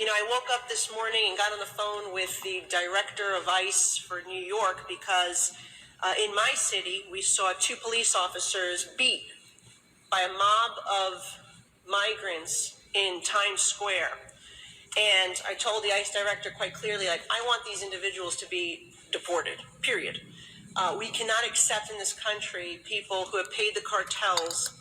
I woke up this morning and got on the phone with the director of ICE for New York because in my city, we saw two police officers beat by a mob of migrants in Times Square. And I told the ICE director quite clearly, I want these individuals to be deported, period. We cannot accept in this country people who have paid the cartels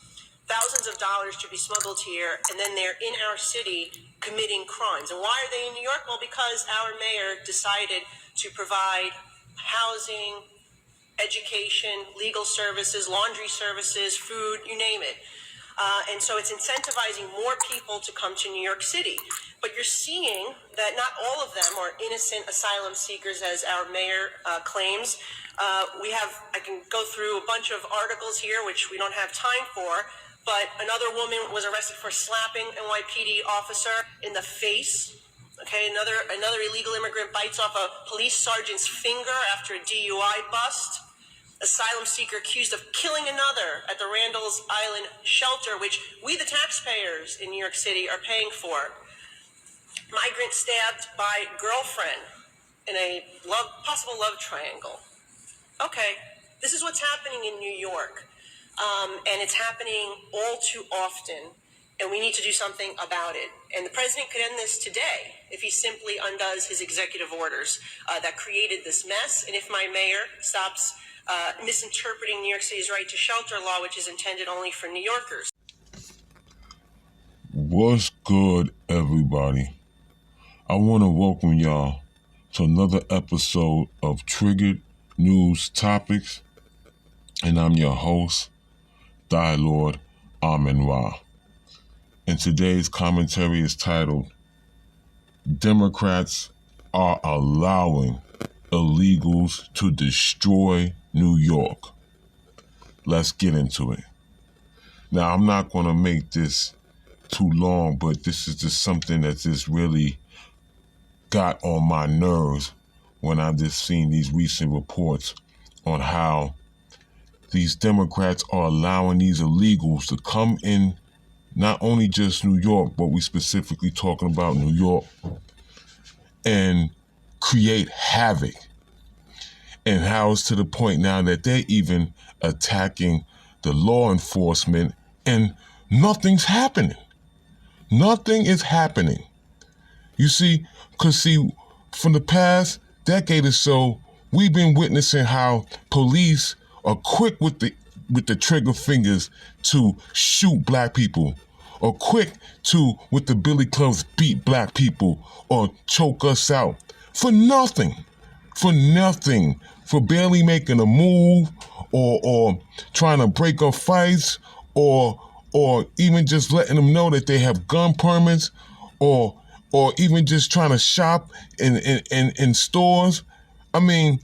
thousands of dollars to be smuggled here, and then they're in our city committing crimes. And why are they in New York? Well, because our mayor decided to provide housing, education, legal services, laundry services, food, you name it. And so it's incentivizing more people to come to New York City. But you're seeing that not all of them are innocent asylum seekers, as our mayor claims. I can go through a bunch of articles here, which we don't have time for, but another woman was arrested for slapping NYPD officer in the face. Okay, another illegal immigrant bites off a police sergeant's finger after a DUI bust. Asylum seeker accused of killing another at the Randall's Island shelter, which we, the taxpayers in New York City, are paying for. Migrant stabbed by girlfriend in a possible love triangle. Okay, this is what's happening in New York, and it's happening all too often, and we need to do something about it. And the president could end this today if he simply undoes his executive orders that created this mess, and if my mayor stops misinterpreting New York City's right to shelter law, which is intended only for New Yorkers. What's good, everybody? I want to welcome y'all to another episode of Triggered News Topics, and I'm your host, Lord Amin-Ra. And today's commentary is titled, Democrats are allowing illegals to destroy New York. Let's get into it. Now, I'm not going to make this too long, but this is just something that just really got on my nerves when I just seen these recent reports on how these Democrats are allowing these illegals to come in, not only just New York, but we specifically talking about New York, and create havoc. And how it's to the point now that they're even attacking the law enforcement and nothing's happening. Nothing is happening. You see, because from the past decade or so, we've been witnessing how police are quick with the trigger fingers to shoot black people, or quick to, with the billy clubs, beat black people or choke us out for nothing, for barely making a move or trying to break up fights or even just letting them know that they have gun permits or even just trying to shop in stores. I mean,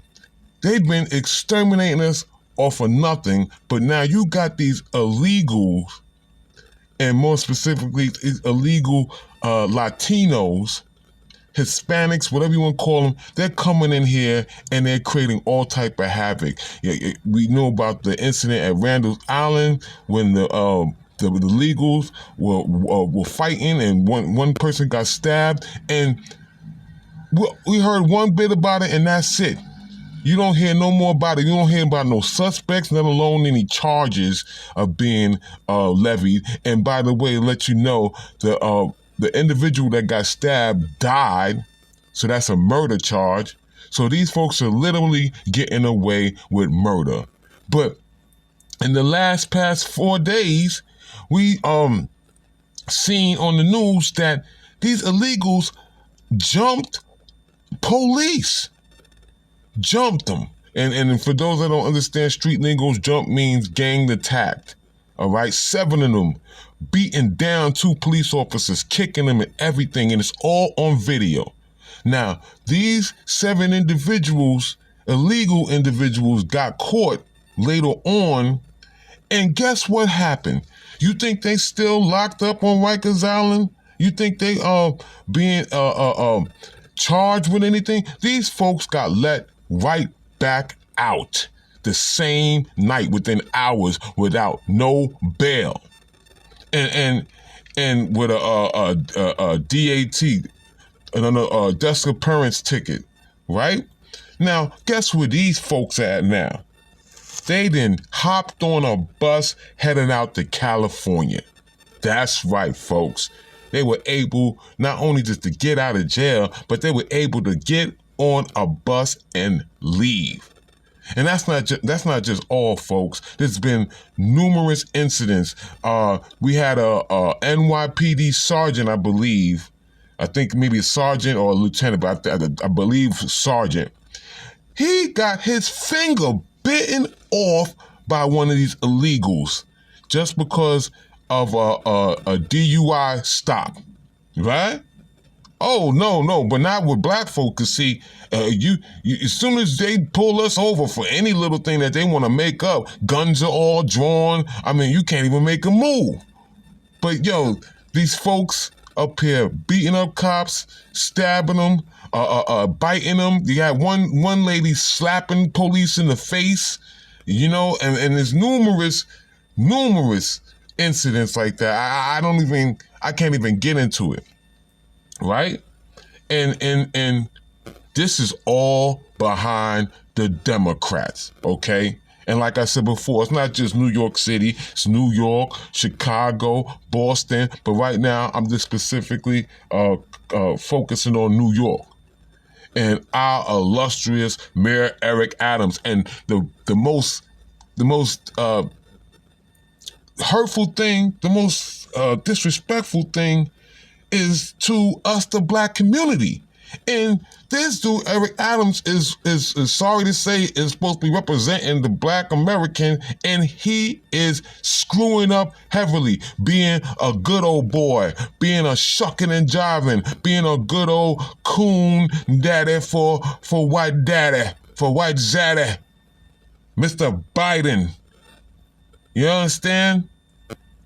they've been exterminating us off of nothing, but now you got these illegals, and more specifically, illegal Latinos, Hispanics, whatever you want to call them. They're coming in here and they're creating all type of havoc. We know about the incident at Randall's Island when the illegals were fighting and one person got stabbed, and we heard one bit about it and that's it. You don't hear no more about it. You don't hear about no suspects, let alone any charges of being levied. And by the way, let you know, the individual that got stabbed died, so that's a murder charge. So these folks are literally getting away with murder. But in the past 4 days, we seen on the news that these illegals jumped police. Jumped them. And for those that don't understand street lingo, jump means gang attacked. All right, 7 of them beating down 2 police officers, kicking them and everything, and it's all on video. Now, these 7 individuals, illegal individuals, got caught later on, and guess what happened? You think they still locked up on Rikers Island? You think they being charged with anything? These folks got let right back out the same night, within hours, without no bail, and with a DAT, disappearance ticket, right? Now, guess where these folks at now? They then hopped on a bus heading out to California. That's right, folks. They were able not only just to get out of jail, but they were able to get on a bus and leave. And that's not just all, folks. There's been numerous incidents. We had a NYPD sergeant, I believe. I think maybe a sergeant or a lieutenant, but I believe sergeant. He got his finger bitten off by one of these illegals just because of a DUI stop, right? Oh, no, but not with black folk. Cause see, you as soon as they pull us over for any little thing that they want to make up, guns are all drawn. I mean, you can't even make a move. But yo, these folks up here beating up cops, stabbing them, biting them. You had one lady slapping police in the face, you know, and there's numerous incidents like that. I can't even get into it. Right? And this is all behind the Democrats, okay? And like I said before, it's not just New York City, it's New York, Chicago, Boston, but right now I'm just specifically focusing on New York. And our illustrious Mayor Eric Adams, and the most hurtful thing, the most disrespectful thing is to us, the black community. And this dude, Eric Adams, is sorry to say, is supposed to be representing the black American, and he is screwing up heavily, being a good old boy, being a shucking and jiving, being a good old coon daddy for white daddy, for white zaddy, Mr. Biden. You understand?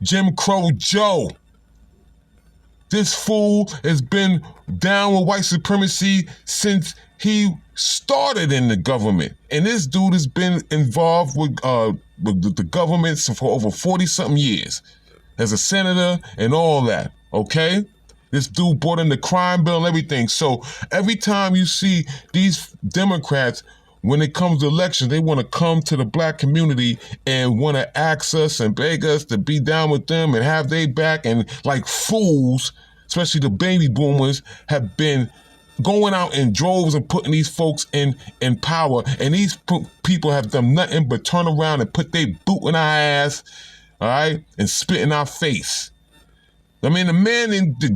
Jim Crow Joe. This fool has been down with white supremacy since he started in the government. And this dude has been involved with the government for over 40-something years as a senator and all that, okay? This dude brought in the crime bill and everything. So every time you see these Democrats, when it comes to elections, they want to come to the black community and want to ask us and beg us to be down with them and have their back. And like fools, especially the baby boomers, have been going out in droves and putting these folks in power. And these people have done nothing but turn around and put their boot in our ass, all right, and spit in our face. I mean,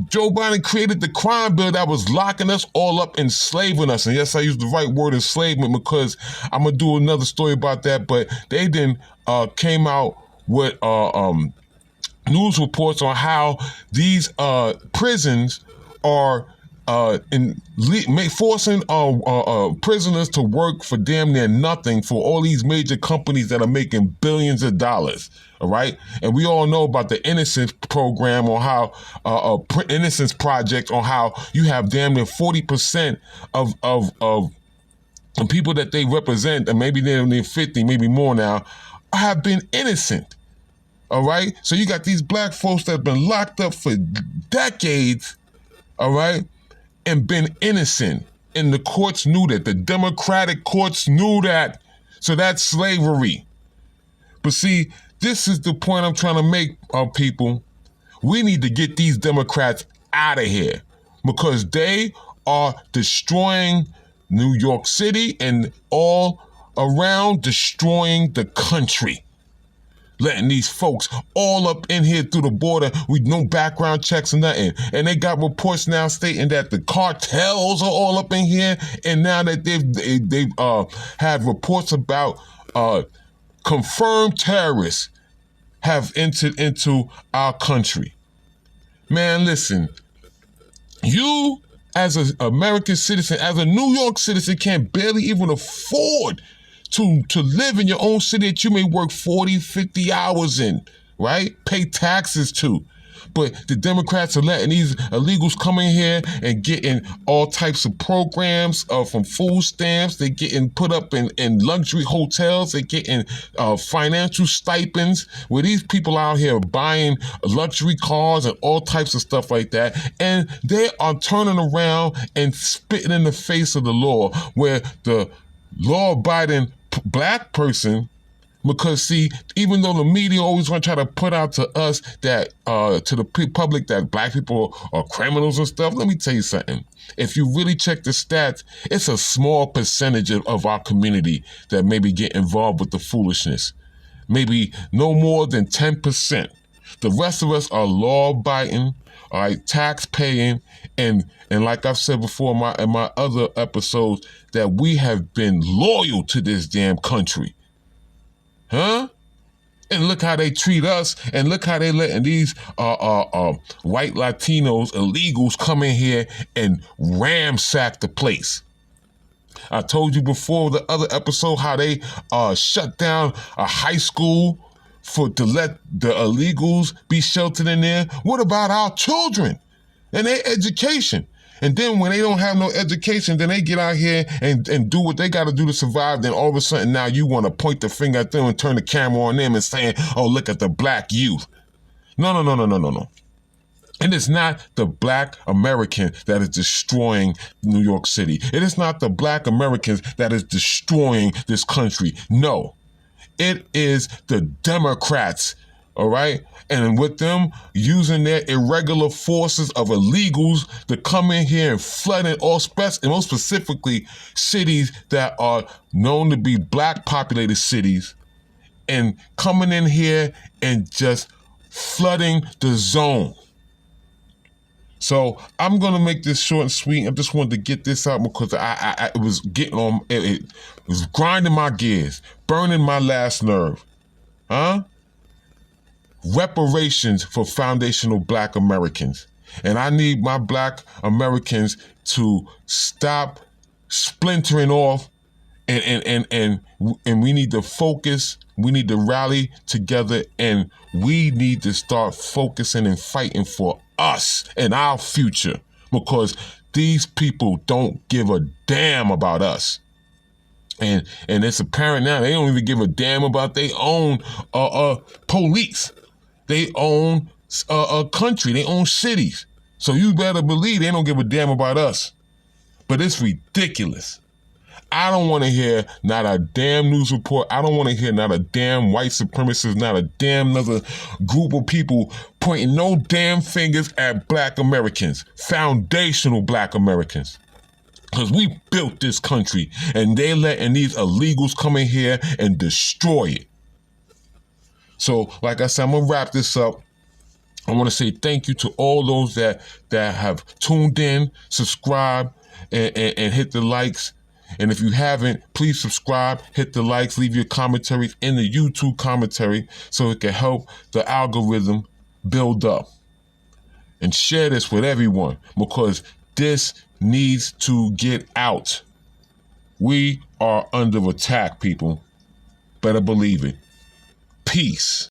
Joe Biden created the crime bill that was locking us all up, enslaving us. And yes, I use the right word, enslavement, because I'm going to do another story about that. But they then came out with news reports on how these prisons are forcing prisoners to work for damn near nothing for all these major companies that are making billions of dollars. All right. And we all know about the Innocence program, or how Innocence Project, on how you have damn near 40% of the people that they represent, and maybe they're near 50, maybe more now, have been innocent. All right. So you got these black folks that have been locked up for decades. All right. And been innocent. And the courts knew that. The Democratic courts knew that. So that's slavery. But see, this is the point I'm trying to make, people. We need to get these Democrats out of here, because they are destroying New York City and all around, destroying the country. Letting these folks all up in here through the border with no background checks or nothing. And they got reports now stating that the cartels are all up in here. And now that they've had reports about confirmed terrorists have entered into our country. Man, listen, you as an American citizen, as a New York citizen, can barely even afford to live in your own city that you may work 40, 50 hours in, right? Pay taxes to. But the Democrats are letting these illegals come in here and getting all types of programs from food stamps. They're getting put up in luxury hotels. They're getting financial stipends where these people out here are buying luxury cars and all types of stuff like that. And they are turning around and spitting in the face of the law, where the law-abiding black person, because see, even though the media always want to try to put out to us that, to the public, that black people are criminals and stuff, let me tell you something. If you really check the stats, it's a small percentage of our community that maybe get involved with the foolishness. Maybe no more than 10%. The rest of us are law-abiding, all right, tax-paying, and like I've said before in my other episodes, that we have been loyal to this damn country. Huh? And look how they treat us, and look how they letting these white Latinos, illegals, come in here and ransack the place. I told you before the other episode how they shut down a high school to let the illegals be sheltered in there. What about our children and their education? And then when they don't have no education, then they get out here and do what they got to do to survive. Then all of a sudden now you want to point the finger at them and turn the camera on them and saying, oh, look at the black youth. No. And it's not the black American that is destroying New York City. It is not the black Americans that is destroying this country. No, it is the Democrats. All right. And with them using their irregular forces of illegals to come in here and flood in and most specifically cities that are known to be black populated cities, and coming in here and just flooding the zone. So I'm going to make this short and sweet. I just wanted to get this out because it was getting on, it was grinding my gears, burning my last nerve. Huh? Reparations for foundational black Americans. And I need my black Americans to stop splintering off, and we need to focus. We need to rally together, and we need to start focusing and fighting for us and our future, because these people don't give a damn about us. And it's apparent now they don't even give a damn about their own police. They own a country. They own cities. So you better believe they don't give a damn about us. But it's ridiculous. I don't want to hear not a damn news report. I don't want to hear not a damn white supremacist, not a damn another group of people pointing no damn fingers at black Americans, foundational black Americans. Because we built this country, and they letting these illegals come in here and destroy it. So, like I said, I'm going to wrap this up. I want to say thank you to all those that have tuned in, subscribe, and hit the likes. And if you haven't, please subscribe, hit the likes, leave your commentaries in the YouTube commentary so it can help the algorithm build up. And share this with everyone, because this needs to get out. We are under attack, people. Better believe it. Peace.